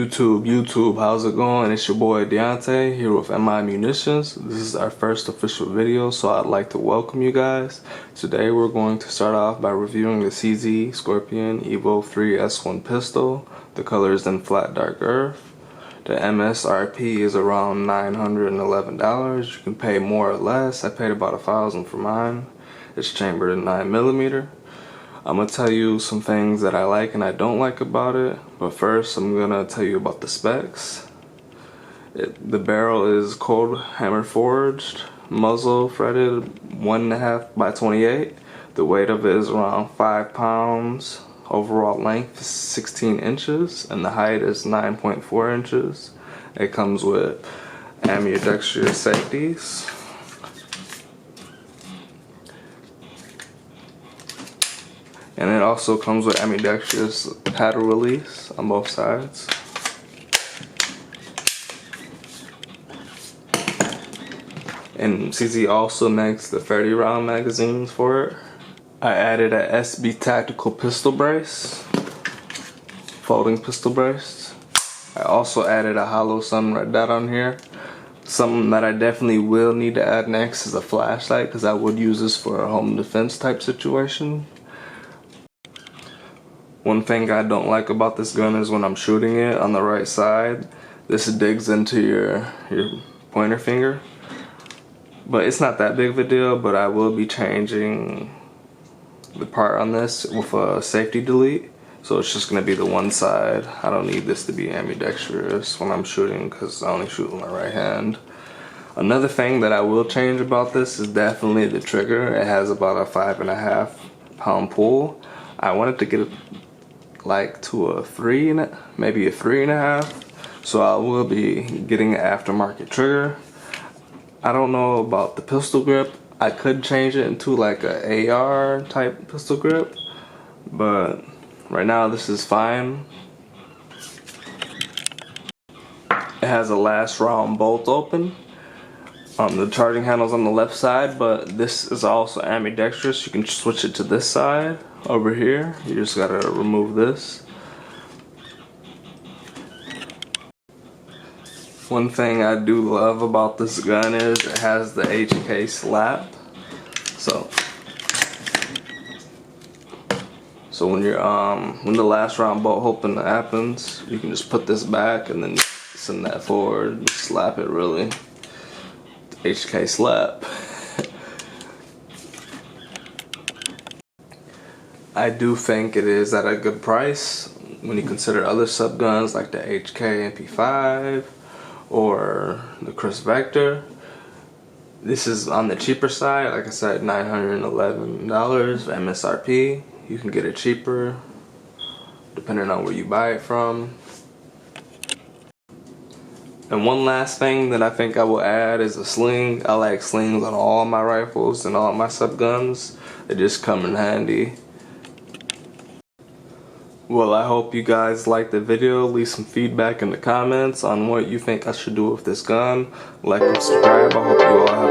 YouTube, how's it going? It's your boy Deontay here with MI Munitions. This is our first official video, so I'd like to welcome you guys. Today we're going to start off by reviewing the CZ Scorpion EVO 3 S1 pistol. The color is in flat dark earth. The MSRP is around $911. You can pay more or less. I paid about $1,000 for mine. It's chambered in 9mm. I'm going to tell you some things that I like and I don't like about it, but first I'm going to tell you about the specs. The barrel is cold hammer forged, muzzle fretted 1.5 by 28. The weight of it is around 5 pounds. Overall length is 16 inches and the height is 9.4 inches. It comes with ambidextrous safeties. And it also comes with ambidextrous paddle release on both sides. And CZ also makes the 30 round magazines for it. I added a SB tactical pistol brace, folding pistol brace. I also added a hollow sun red dot on here. Something that I definitely will need to add next is a flashlight, because I would use this for a home defense type situation. One thing I don't like about this gun is when I'm shooting it on the right side, this digs into your pointer finger. But it's not that big of a deal, but I will be changing the part on this with a safety delete. So it's just going to be the one side. I don't need this to be ambidextrous when I'm shooting because I only shoot with my right hand. Another thing that I will change about this is definitely the trigger. It has about a 5.5 pound pull. I wanted to get it like to a 3, maybe a 3.5. So I will be getting an aftermarket trigger. I don't know about the pistol grip. I could change it into like a AR type pistol grip, but right now this is fine. It has a last round bolt open. The charging handle's on the left side, but this is also ambidextrous. You can switch it to this side over here. You just gotta remove this. One thing I do love about this gun is it has the HK slap. So when you're when the last round bolt open happens, you can just put this back and then send that forward, slap it really. HK slap. I do think it is at a good price when you consider other sub guns like the HK MP5 or the Chris Vector. This is on the cheaper side, like I said, $911 MSRP. You can get it cheaper depending on where you buy it from. And one last thing that I think I will add is a sling. I like slings on all my rifles and all my sub guns. They just come in handy. Well, I hope you guys liked the video. Leave some feedback in the comments on what you think I should do with this gun. Like and subscribe. I hope you all have